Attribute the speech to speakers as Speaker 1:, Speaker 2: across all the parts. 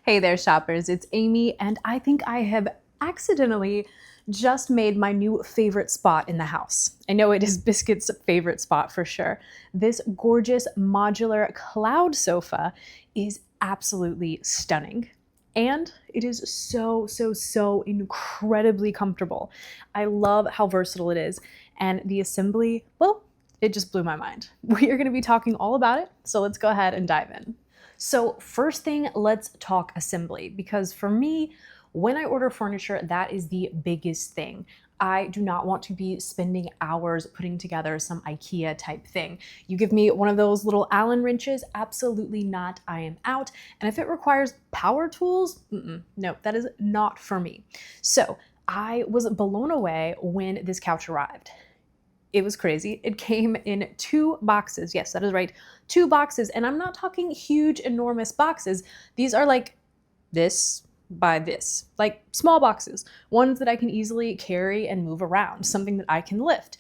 Speaker 1: Hey there, shoppers. It's Amy, and I think I have accidentally just made my new favorite spot in the house. I know it is Biscuit's favorite spot for sure. This gorgeous modular cloud sofa is absolutely stunning. And it is so incredibly comfortable. I love how versatile it is. And the assembly, well, it just blew my mind. We are going to be talking all about it, so let's go ahead and dive in. So first thing, let's talk assembly, because for me, when I order furniture, that is the biggest thing. I do not want to be spending hours putting together some IKEA type thing. You give me one of those little Allen wrenches, absolutely not, I am out. And if it requires power tools, no, that is not for me. So I was blown away when this couch arrived. It was crazy. It came in 2 boxes. Yes, that is right. 2 boxes. And I'm not talking huge, enormous boxes. These are like this by this, like small boxes, ones that I can easily carry and move around, something that I can lift.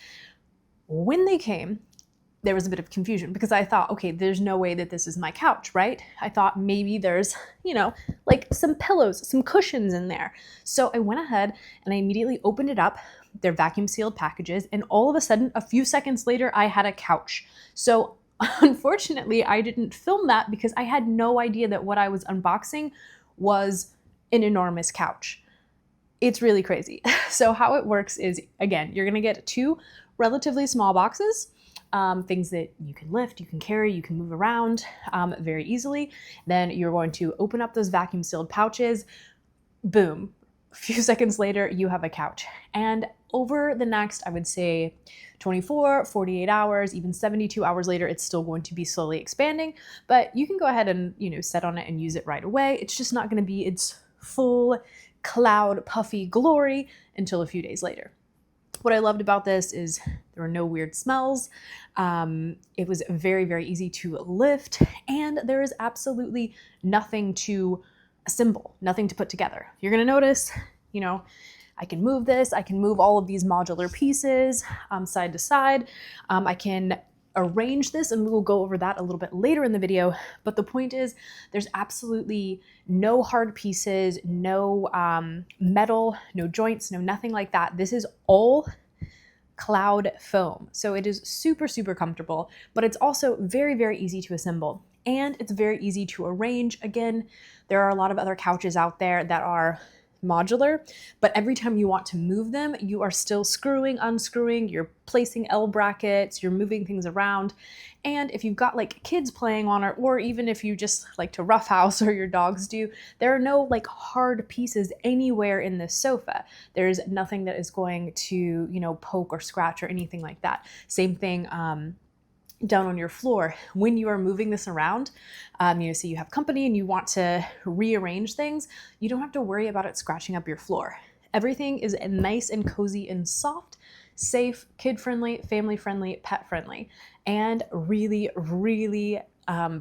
Speaker 1: When they came, there was a bit of confusion because I thought, okay, there's no way that this is my couch, right? I thought maybe there's, like some pillows, some cushions in there. So I went ahead and I immediately opened it up. They're vacuum sealed packages. And all of a sudden, a few seconds later, I had a couch. So unfortunately, I didn't film that because I had no idea that what I was unboxing was an enormous couch. It's really crazy. So how it works is, again, you're gonna get 2 relatively small boxes, things that you can lift, you can carry, you can move around very easily. Then you're going to open up those vacuum sealed pouches, boom. A few seconds later, you have a couch. And over the next, I would say 24, 48 hours, even 72 hours later, it's still going to be slowly expanding, but you can go ahead and, set on it and use it right away. It's just not going to be its full cloud puffy glory until a few days later. What I loved about this is there were no weird smells. It was very easy to lift, and there is absolutely nothing to assemble, nothing to put together. You're gonna notice, I can move this, I can move all of these modular pieces side to side. I can arrange this, and we will go over that a little bit later in the video. But the point is, there's absolutely no hard pieces, no metal, no joints, no nothing like that. This is all cloud foam. So it is super comfortable, but it's also very easy to assemble. And it's very easy to arrange. Again, there are a lot of other couches out there that are modular, but every time you want to move them, you are still screwing, unscrewing, you're placing L brackets, you're moving things around. And if you've got like kids playing on it, or even if you just like to roughhouse or your dogs do, there are no like hard pieces anywhere in this sofa. There's nothing that is going to, poke or scratch or anything like that. Same thing, down on your floor when you are moving this around. So you have company and you want to rearrange things, you don't have to worry about it scratching up your floor. Everything is nice and cozy and soft, safe, kid-friendly, family-friendly, pet-friendly, and really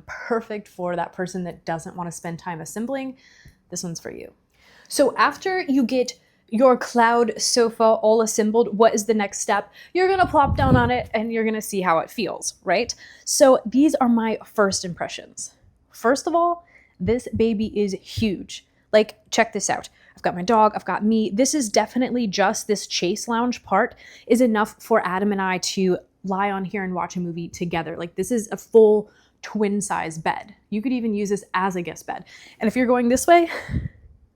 Speaker 1: perfect for that person that doesn't want to spend time assembling. This one's for you. So after you get your cloud sofa all assembled, what is the next step? You're gonna plop down on it and you're gonna see how it feels, right? So these are my first impressions. First of all, this baby is huge. Like, check this out. I've got my dog, I've got me. This is definitely just this chase lounge part is enough for Adam and I to lie on here and watch a movie together. Like, this is a full twin size bed. You could even use this as a guest bed. And if you're going this way,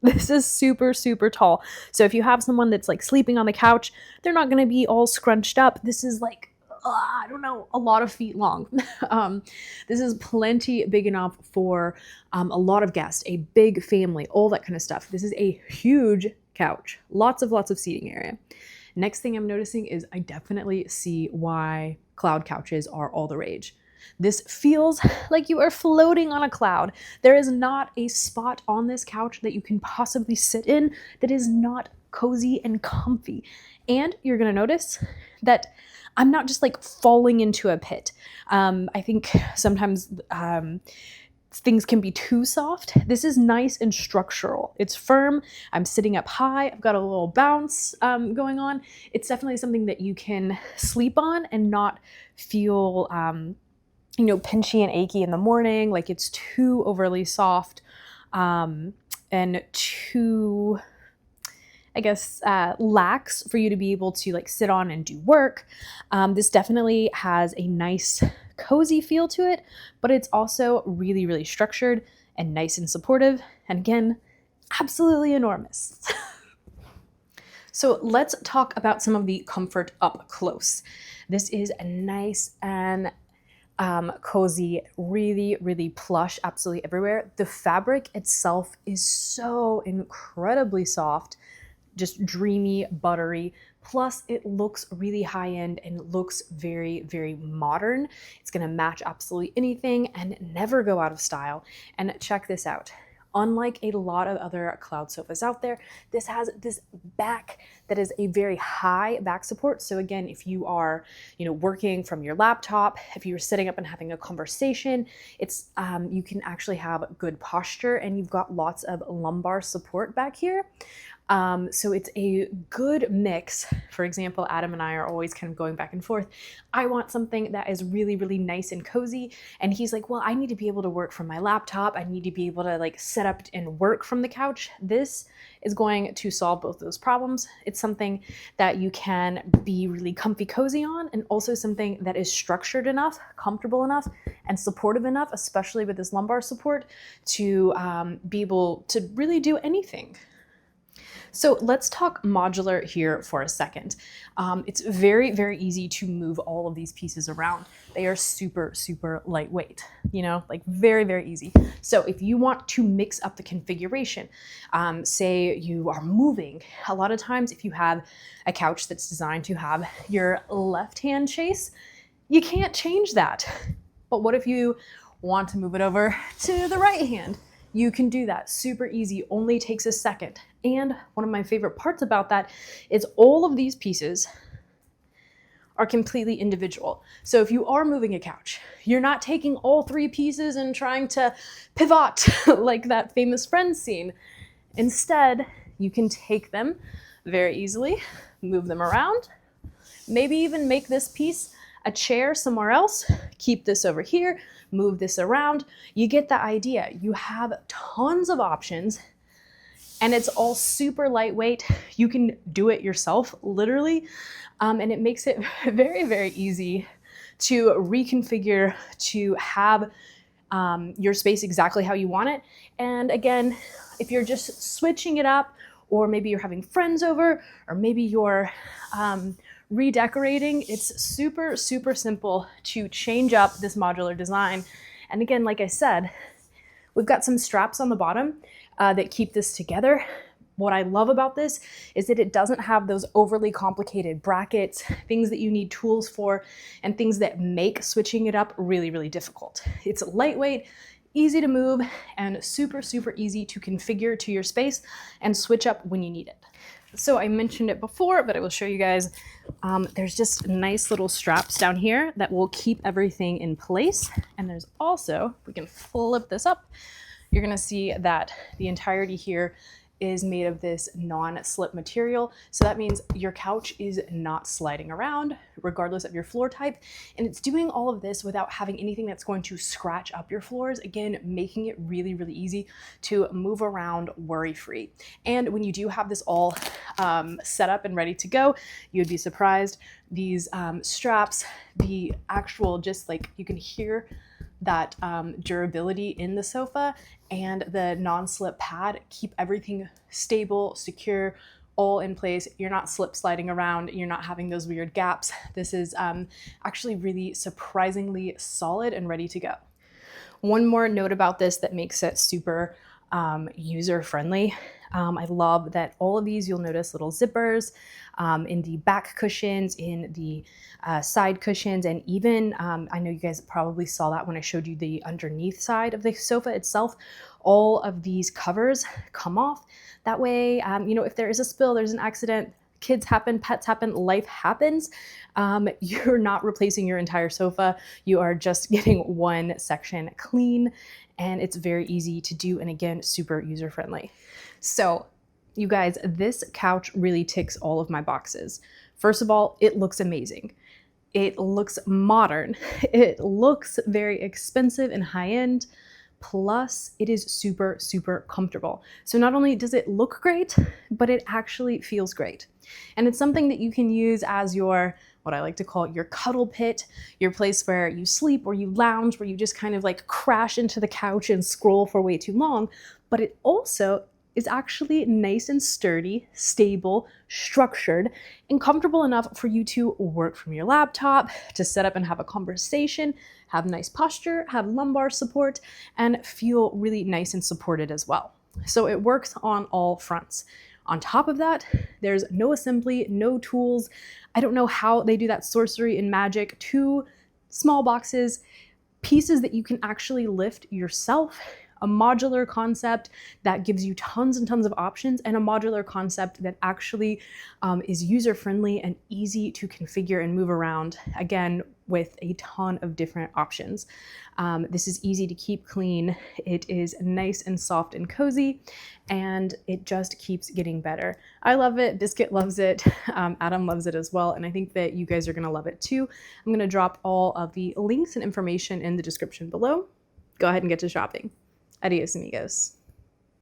Speaker 1: this is super super tall. So if you have someone that's like sleeping on the couch, they're not going to be all scrunched up. This is like, I don't know, a lot of feet long. This is plenty big enough for a lot of guests, a big family, all that kind of stuff. This is a huge couch, lots of seating area. Next thing I'm noticing is I definitely see why cloud couches are all the rage. This feels like you are floating on a cloud. There is not a spot on this couch that you can possibly sit in that is not cozy and comfy. And you're gonna notice that I'm not just like falling into a pit. I think sometimes things can be too soft. This is nice and structural. It's firm. I'm sitting up high. I've got a little bounce going on. It's definitely something that you can sleep on and not feel pinchy and achy in the morning, like it's too overly soft. and too, I guess, lax for you to be able to like sit on and do work. This definitely has a nice cozy feel to it, but it's also really, really structured and nice and supportive. And again, absolutely enormous. So let's talk about some of the comfort up close. This is nice and cozy, really, really plush, absolutely everywhere. The fabric itself is so incredibly soft, just dreamy, buttery. Plus it looks really high end and looks very, very modern. It's gonna match absolutely anything and never go out of style. And check this out. Unlike a lot of other cloud sofas out there, this has this back that is a very high back support. So again, if you are, working from your laptop, if you're sitting up and having a conversation, it's you can actually have good posture, and you've got lots of lumbar support back here. So it's a good mix. For example, Adam and I are always kind of going back and forth. I want something that is really, really nice and cozy. And he's like, well, I need to be able to work from my laptop. I need to be able to like set up and work from the couch. This is going to solve both those problems. It's something that you can be really comfy cozy on, and also something that is structured enough, comfortable enough, and supportive enough, especially with this lumbar support, to be able to really do anything. So let's talk modular here for a second. It's very, very easy to move all of these pieces around. They are super, super lightweight, like very, very easy. So if you want to mix up the configuration, say you are moving, a lot of times if you have a couch that's designed to have your left-hand chase, you can't change that. But what if you want to move it over to the right hand? You can do that super easy, only takes a second. And one of my favorite parts about that is all of these pieces are completely individual. So if you are moving a couch, you're not taking all three pieces and trying to pivot like that famous Friends scene. Instead, you can take them very easily, move them around, maybe even make this piece a chair somewhere else, keep this over here, move this around. You get the idea. You have tons of options, and it's all super lightweight. You can do it yourself, literally, and it makes it very, very easy to reconfigure, to have your space exactly how you want it. And again, if you're just switching it up, or maybe you're having friends over, or maybe you're redecorating, it's super, super simple to change up this modular design. And again, like I said, we've got some straps on the bottom that keep this together. What I love about this is that it doesn't have those overly complicated brackets, things that you need tools for, and things that make switching it up really, really difficult. It's lightweight, easy to move, and super, super easy to configure to your space and switch up when you need it. So I mentioned it before, but I will show you guys. There's just nice little straps down here that will keep everything in place. And there's also, we can flip this up, you're gonna see that the entirety here is made of this non-slip material. So that means your couch is not sliding around regardless of your floor type. And it's doing all of this without having anything that's going to scratch up your floors. Again, making it really, really easy to move around worry-free. And when you do have this all set up and ready to go, you'd be surprised. These straps, the actual, just like you can hear that durability in the sofa, and the non-slip pad keep everything stable, secure, all in place. You're not slip sliding around. You're not having those weird gaps. This is actually really surprisingly solid and ready to go. One more note about this that makes it super user-friendly. I love that all of these, you'll notice little zippers in the back cushions, in the side cushions, and even, I know you guys probably saw that when I showed you the underneath side of the sofa itself, all of these covers come off. That way, if there is a spill, there's an accident, kids happen, pets happen, life happens, you're not replacing your entire sofa. You are just getting one section clean, and it's very easy to do, and again, super user-friendly. So you guys, this couch really ticks all of my boxes. First of all, it looks amazing. It looks modern. It looks very expensive and high-end, Plus, it is super, super comfortable. So not only does it look great, but it actually feels great. And it's something that you can use as your, what I like to call your cuddle pit, your place where you sleep or you lounge, where you just kind of like crash into the couch and scroll for way too long. But it also is actually nice and sturdy, stable, structured, and comfortable enough for you to work from your laptop, to set up and have a conversation, have nice posture, have lumbar support, and feel really nice and supported as well. So it works on all fronts. On top of that, there's no assembly, no tools. I don't know how they do that sorcery and magic. 2 small boxes, pieces that you can actually lift yourself, a modular concept that gives you tons and tons of options, and a modular concept that actually is user-friendly and easy to configure and move around, again, with a ton of different options. This is easy to keep clean. It is nice and soft and cozy, and it just keeps getting better. I love it. Biscuit loves it. Adam loves it as well, and I think that you guys are gonna love it too. I'm gonna drop all of the links and information in the description below. Go ahead and get to shopping. Adios, amigos.